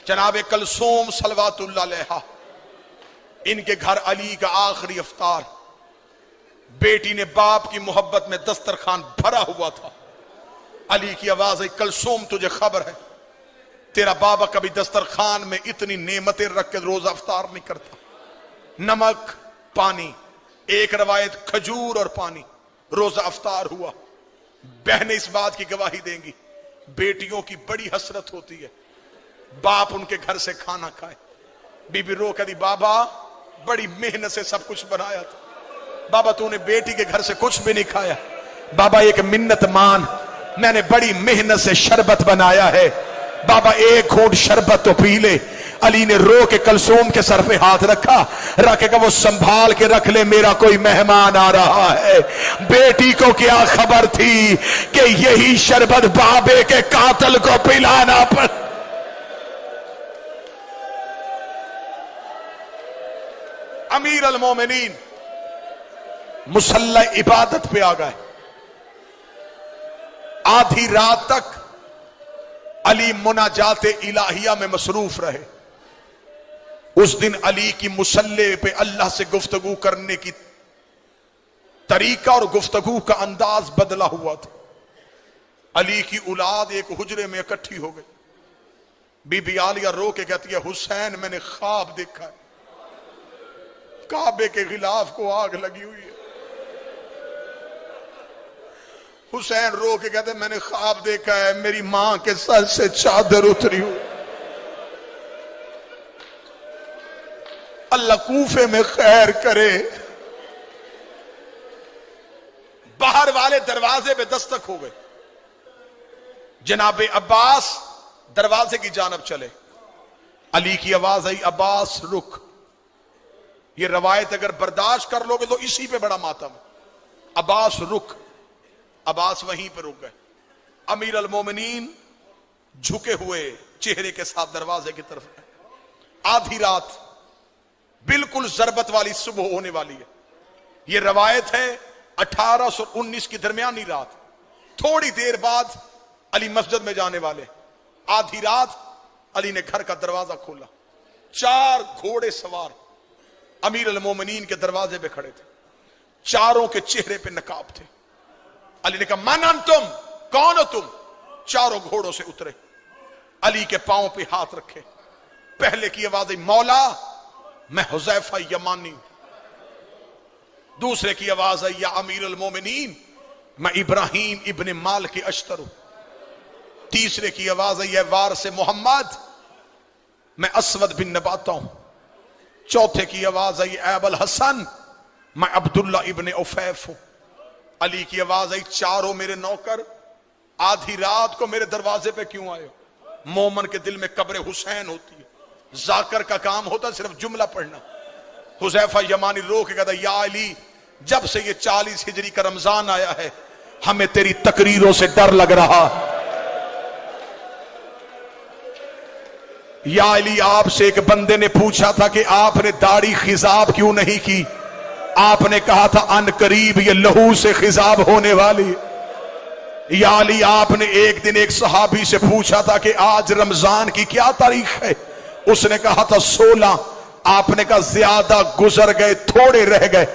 جناب کلثوم صلوات اللہ علیہا، ان کے گھر علی کا آخری افطار، بیٹی نے باپ کی محبت میں دسترخوان بھرا ہوا تھا۔ علی کی آواز ہے، کلثوم تجھے خبر ہے تیرا بابا کبھی دسترخوان میں اتنی نعمتیں رکھ کے روزہ افطار نہیں کرتا، نمک پانی، ایک روایت کھجور اور پانی، روزہ افطار ہوا۔ بہنیں اس بات کی گواہی دیں گی، بیٹیوں کی بڑی حسرت ہوتی ہے باپ ان کے گھر سے کھانا کھائے۔ بی بی رو کہتی بابا بڑی محنت سے سب کچھ بنایا تھا، بابا تو نے بیٹی کے گھر سے کچھ بھی نہیں کھایا۔ بابا ایک منت مان، میں نے بڑی محنت سے شربت بنایا ہے، بابا ایک گھونٹ شربت تو پی لے۔ علی نے رو کے کلثوم کے سر پہ ہاتھ رکھا، رکھے گا وہ سنبھال کے رکھ لے، میرا کوئی مہمان آ رہا ہے۔ بیٹی کو کیا خبر تھی کہ یہی شربت بابے کے قاتل کو پلانا پڑ۔ امیر المومنین مصلی عبادت پہ آ گئے، آدھی رات تک علی مناجات الہیہ میں مصروف رہے۔ اس دن علی کی مصلی پہ اللہ سے گفتگو کرنے کی طریقہ اور گفتگو کا انداز بدلا ہوا تھا۔ علی کی اولاد ایک حجرے میں اکٹھی ہو گئی، بی بی عالیہ رو کے کہتی ہے حسین میں نے خواب دیکھا ہے، کعبے کے غلاف کو آگ لگی ہوئی ہے۔ حسین رو کے کہتے میں نے خواب دیکھا ہے میری ماں کے سر سے چادر اتری ہوئی۔ اللہ کوفے میں خیر کرے۔ باہر والے دروازے پہ دستک ہو گئے، جناب عباس دروازے کی جانب چلے۔ علی کی آواز آئی عباس رک۔ یہ روایت اگر برداشت کر لو گے تو اسی پہ بڑا ماتم۔ عباس رک، عباس وہیں پہ رک گئے۔ امیر المومنین جھکے ہوئے چہرے کے ساتھ دروازے کی طرف گئے۔ آدھی رات بالکل ضربت والی صبح ہونے والی ہے، یہ روایت ہے 1819 کی درمیانی رات، تھوڑی دیر بعد علی مسجد میں جانے والے۔ آدھی رات علی نے گھر کا دروازہ کھولا، 4 گھوڑے سوار امیر المومنین کے دروازے پہ کھڑے تھے، چاروں کے چہرے پہ نقاب تھے۔ علی نے کہا من انتم، کون ہو تم؟ چاروں گھوڑوں سے اترے، علی کے پاؤں پہ ہاتھ رکھے۔ پہلے کی آواز مولا میں حذیفہ یمانی ہوں، دوسرے کی آواز ہے یا امیر المومنین میں ابراہیم ابن مالک اشتر ہوں، تیسرے کی آواز ہے یا وارث محمد میں اسود بن نباتہ ہوں، چوتھے کی آواز آئی ابو الحسن میں عبداللہ ابن عفیف ہوں۔ علی کی آواز آئی چاروں میرے نوکر آدھی رات کو میرے دروازے پہ کیوں آئے ہو؟ مومن کے دل میں قبر حسین ہوتی ہے، ذاکر کا کام ہوتا ہے صرف جملہ پڑھنا۔ حذیفہ یمانی رو کے کہتا یا علی جب سے یہ 40 ہجری کا رمضان آیا ہے ہمیں تیری تقریروں سے ڈر لگ رہا۔ یا علی آپ سے ایک بندے نے پوچھا تھا کہ آپ نے داڑھی خضاب کیوں نہیں کی؟ آپ نے کہا تھا ان قریب یہ لہو سے خضاب ہونے والی۔ یا علی آپ نے ایک دن ایک صحابی سے پوچھا تھا کہ آج رمضان کی کیا تاریخ ہے؟ اس نے کہا تھا 16۔ آپ نے کہا زیادہ گزر گئے تھوڑے رہ گئے۔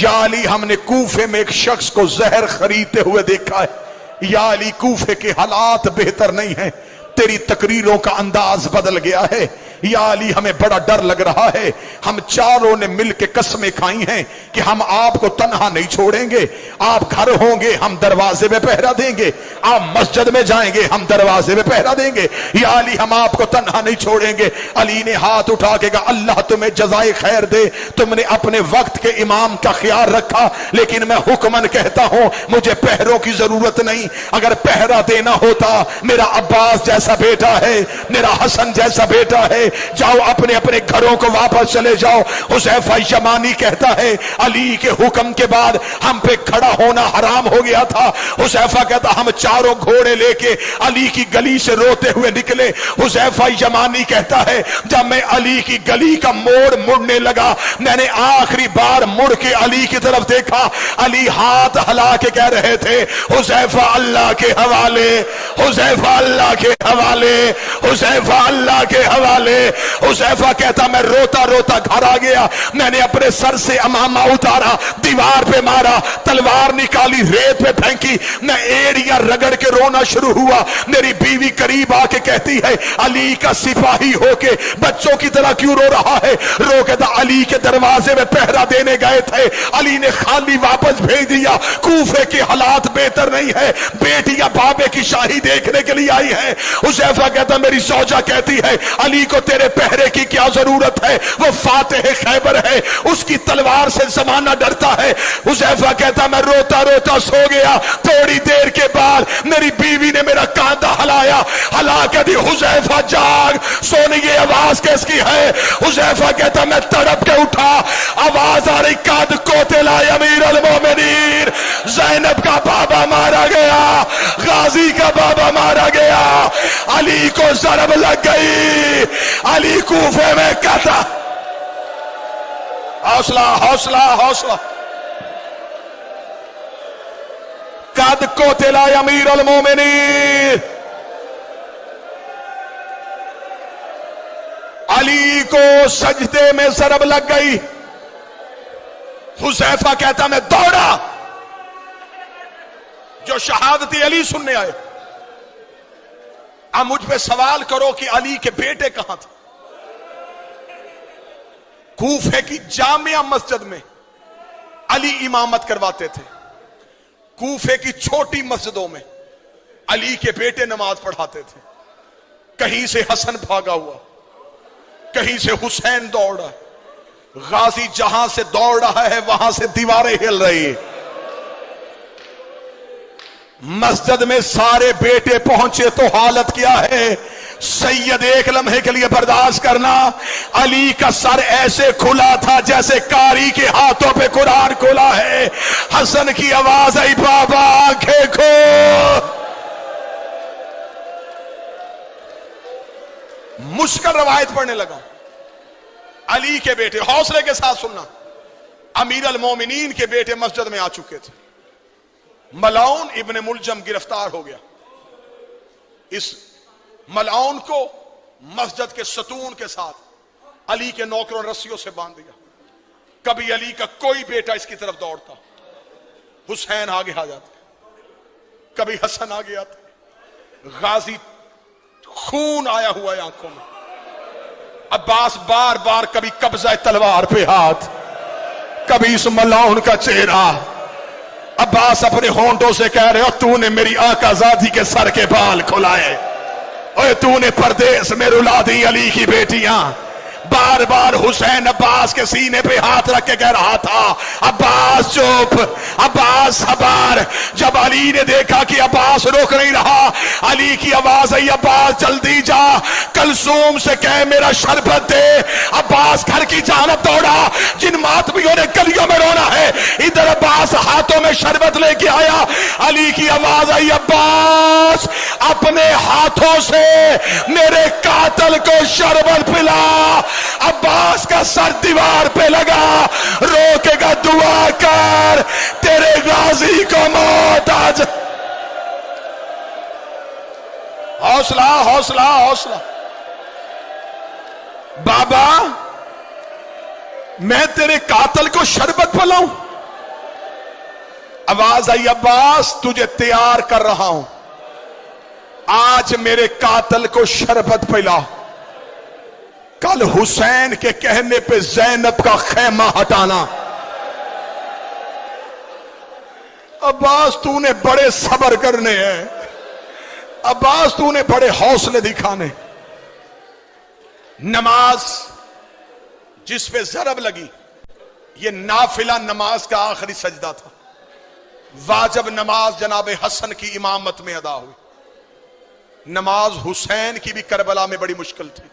یا علی ہم نے کوفے میں ایک شخص کو زہر خریدتے ہوئے دیکھا ہے۔ یا علی کوفے کے حالات بہتر نہیں ہیں، تیری تقریروں کا انداز بدل گیا ہے۔ یا علی ہمیں بڑا ڈر لگ رہا ہے، ہم چاروں نے مل کے قسمیں کھائی ہیں کہ ہم آپ کو تنہا نہیں چھوڑیں گے، آپ گھر ہوں گے ہم دروازے میں پہرا دیں گے، آپ مسجد میں جائیں گے ہم دروازے میں پہرا دیں گے، یا علی ہم آپ کو تنہا نہیں چھوڑیں گے۔ علی نے ہاتھ اٹھا کے کہا اللہ تمہیں جزائے خیر دے، تم نے اپنے وقت کے امام کا خیال رکھا، لیکن میں حکمن کہتا ہوں مجھے پہروں کی ضرورت نہیں، اگر پہرا دینا ہوتا میرا عباس جیسا بیٹا ہے، میرا حسن جیسا بیٹا ہے، جاؤ اپنے اپنے گھروں کو واپس چلے جاؤ۔ حذیفہ یمانی کہتا ہے علی کے حکم کے بعد ہم پہ کھڑا ہونا حرام ہو گیا تھا۔ حذیفہ کہتا ہم چاروں گھوڑے لے کے علی کی گلی سے روتے ہوئے نکلے۔ حذیفہ یمانی کہتا ہے جب میں علی کی گلی کا موڑ مڑنے لگا میں نے آخری بار مڑ کے علی کی طرف دیکھا، علی ہاتھ ہلا کے کہہ رہے تھے حذیفہ اللہ کے حوالے، حذیفہ اللہ کے حوالے، حذیفہ اللہ کے حوالے۔ حذیفہ کہتا میں روتا روتا گھر آ گیا، میں نے اپنے سر سے امامہ اتارا، دیوار پہ مارا، تلوار نکالی، ریت پہ پھینکی، میں ایڑیاں رگڑ کے رونا شروع ہوا۔ میری بیوی قریب آ کے کہتی ہے علی کا سپاہی ہو کے بچوں کی طرح کیوں رو رہا ہے؟ رو کے علی کے دروازے میں پہرا دینے گئے تھے، علی نے خالی واپس بھیج دیا، کوفے کے حالات بہتر نہیں ہے، بیٹیاں بابے کی شاہی دیکھنے کے لیے آئی ہے۔ حذیفہ کہتا میری زوجہ کہتی ہے علی کو تیرے پہرے کی کیا ضرورت ہے، وہ فاتح خیبر ہے، اس کی تلوار سے زمانہ ڈرتا ہے۔ حذیفہ کہتا میں روتا روتا سو گیا، تھوڑی دیر کے بعد میری بیوی نے میرا کاندھا ہلایا، ہلا کے دی حذیفہ جاگ، سونے یہ آواز کس کی ہے؟ حذیفہ کہتا میں تڑپ کے اٹھا، آواز آ رہی قد قتل امیر المومنین، زینب کا بابا مارا گیا، غازی کا بابا مارا گیا، علی کو ضرب لگ گئی، علی کوفے میں کہتا حوصلہ حوصلہ حوصلہ، قد قتل امیر المومنین، علی کو سجدے میں ضرب لگ گئی۔ حذیفہ کہتا میں دوڑا، جو شہادتی علی سننے آئے، اب مجھ پہ سوال کرو کہ علی کے بیٹے کہاں تھے؟ کوفے کی جامعہ مسجد میں علی امامت کرواتے تھے، کوفے کی چھوٹی مسجدوں میں علی کے بیٹے نماز پڑھاتے تھے۔ کہیں سے حسن بھاگا ہوا، کہیں سے حسین دوڑا، غازی جہاں سے دوڑ رہا ہے وہاں سے دیواریں ہل رہی ہیں۔ مسجد میں سارے بیٹے پہنچے تو حالت کیا ہے؟ سید ایک لمحے کے لیے برداشت کرنا، علی کا سر ایسے کھلا تھا جیسے کاری کے ہاتھوں پہ قرآن کھلا ہے۔ حسن کی آواز آئی بابا آنکھیں کھول، مشکل روایت پڑھنے لگا۔ علی کے بیٹے، حوصلے کے ساتھ سننا، امیر المومنین کے بیٹے مسجد میں آ چکے تھے۔ ملعون ابن ملجم گرفتار ہو گیا، اس ملعون کو مسجد کے ستون کے ساتھ علی کے نوکروں رسیوں سے باندھ دیا۔ کبھی علی کا کوئی بیٹا اس کی طرف دوڑتا، حسین آگے آ جاتے، کبھی حسن آگے آتے، غازی خون آیا ہوا ہے آنکھوں میں، عباس بار بار کبھی قبضہ تلوار پہ ہاتھ، کبھی اس ملعون کا چہرہ۔ عباس اپنے ہونٹوں سے کہہ رہے ہو تو نے میری آقا زادی کے سر کے بال کھلائے، اوے تو نے پردیس میں رلا دی علی کی بیٹیاں۔ بار بار حسین عباس کے سینے پہ ہاتھ رکھ کے کہہ رہا تھا عباس چپ، عباس صبر۔ جب علی نے دیکھا کہ عباس روک نہیں رہا، علی کی آواز آئی عباس جلدی جا، کلثوم سے کہے میرا شربت دے۔ عباس گھر کی جانب دوڑا، جن ماتمیوں نے گلیوں میں رونا ہے، ادھر عباس ہاتھوں میں شربت لے کے آیا۔ علی کی آواز آئی عباس اپنے ہاتھوں سے میرے قاتل کو شربت پلا۔ عباس کا سر دیوار پہ لگا، روکے گا دعا کر تیرے غازی کو موت آج۔ حوصلہ حوصلہ حوصلہ، بابا میں تیرے قاتل کو شربت پلاؤں؟ آواز آئی عباس تجھے تیار کر رہا ہوں، آج میرے قاتل کو شربت پلا، کل حسین کے کہنے پہ زینب کا خیمہ ہٹانا۔ عباس تو نے بڑے صبر کرنے ہیں، عباس تو نے بڑے حوصلے دکھانے۔ نماز جس پہ ضرب لگی یہ نافلہ نماز کا آخری سجدہ تھا، واجب نماز جناب حسن کی امامت میں ادا ہوئی۔ نماز حسین کی بھی کربلا میں بڑی مشکل تھی،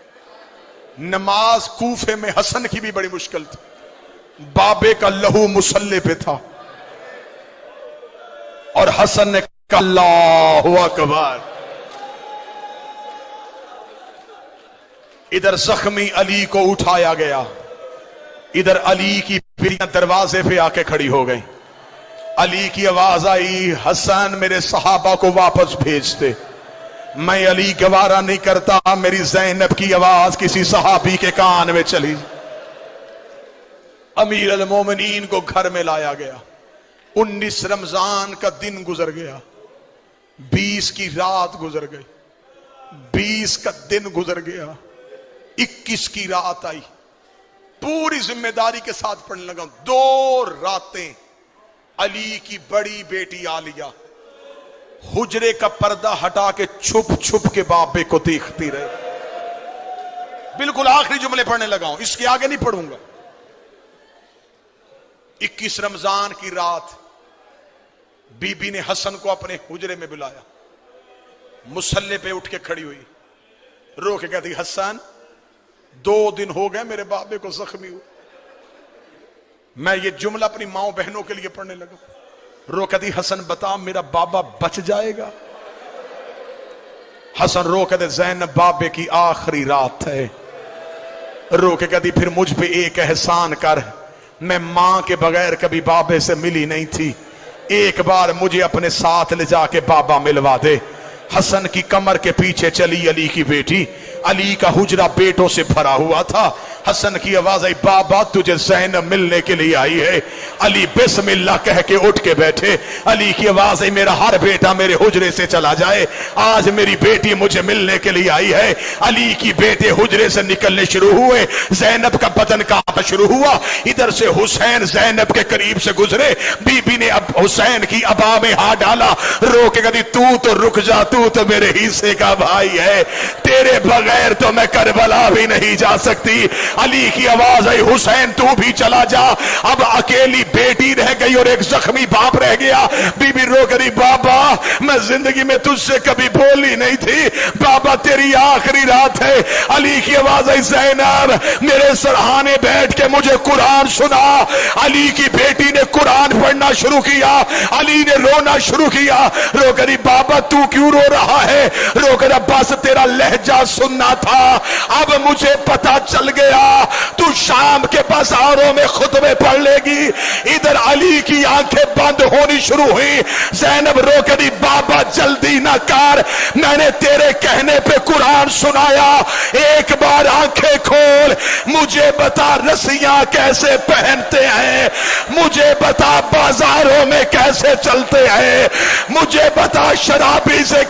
نماز کوفے میں حسن کی بھی بڑی مشکل تھی۔ بابے کا لہو مسلح پہ تھا اور حسن نے کہا اللہ اکبر۔ ادھر زخمی علی کو اٹھایا گیا، ادھر علی کی بیٹیاں دروازے پہ آ کے کھڑی ہو گئی۔ علی کی آواز آئی حسن میرے صحابہ کو واپس بھیج دے، میں علی گوارا نہیں کرتا میری زینب کی آواز کسی صحابی کے کان میں چلی۔ امیر المومنین کو گھر میں لایا گیا، 19 رمضان کا دن گزر گیا، 20 کی رات گزر گئی، 20 کا دن گزر گیا، 21 کی رات آئی۔ پوری ذمہ داری کے ساتھ پڑھنے لگا، 2 راتیں علی کی بڑی بیٹی عالیہ حجرے کا پردہ ہٹا کے چھپ چھپ کے بابے کو دیکھتی رہے۔ بالکل آخری جملے پڑھنے لگا ہوں، اس کے آگے نہیں پڑھوں گا۔ 21 رمضان کی رات بی بی نے حسن کو اپنے حجرے میں بلایا، مصلے پہ اٹھ کے کھڑی ہوئی، رو کے کہتی حسن 2 دن ہو گئے میرے بابے کو زخمی ہو۔ میں یہ جملہ اپنی ماؤں بہنوں کے لیے پڑھنے لگا، رو کہتی حسن بتا میرا بابا بچ جائے گا؟ حسن رو کہتے زینب بابے کی آخری رات ہے، رو کے کہتی پھر مجھ پہ ایک احسان کر، میں ماں کے بغیر کبھی بابے سے ملی نہیں تھی، ایک بار مجھے اپنے ساتھ لے جا کے بابا ملوا دے۔ حسن کی کمر کے پیچھے چلی علی کی بیٹی، علی کا حجرہ بیٹوں سے بھرا ہوا تھا۔ حسن کی آواز آئی بابا تجھے زینب ملنے کے لیے آئی ہے۔ علی بسم اللہ کہہ کے اٹھ کے بیٹھے۔ علی کی آواز آئی میرا ہر بیٹا میرے حجرے سے چلا جائے، آج میری بیٹی مجھے ملنے کے لیے آئی ہے۔ علی کی بیٹے حجرے سے نکلنے شروع ہوئے، زینب کا بدن کانپنا شروع ہوا۔ ادھر سے حسین زینب کے قریب سے گزرے، بی بی نے اب حسین کی ابا میں ہاتھ ڈالا، رو کے کہتی تو رک جا، تو میرے حصے کا بھائی ہے، تیرے بغیر تو میں کربلا بھی نہیں جا سکتی۔ علی کی آواز آئی حسین تو بھی چلا جا، اب اکیلی بیٹی رہ گئی اور ایک زخمی باپ رہ گیا۔ بی بی رو کری بابا میں زندگی میں تجھ سے کبھی بولی نہیں تھی، بابا تیری آخری رات ہے۔ علی کی آواز آئی زینب میرے سرہانے بیٹھ کے مجھے قرآن سنا۔ علی کی بیٹی نے قرآن پڑھنا شروع کیا، علی نے رونا شروع کیا، رو کری بابا تو کیوں رو رہا ہے؟ رو کر بس تیرا لہجہ سننا تھا، اب مجھے پتا چل گیا تو شام کے بازاروں میں خطبے پڑھ لے گی۔ ادھر علی کی آنکھیں بند ہونی شروع ہوئی، زینب رو کری بابا جلدی نہ کر، میں نے تیرے کہنے پہ قرآن سنایا، ایک بار آنکھیں کھول، مجھے بتا رسیاں کیسے پہنتے ہیں، مجھے بتا بازاروں میں کیسے چلتے ہیں، مجھے بتا شرابی سے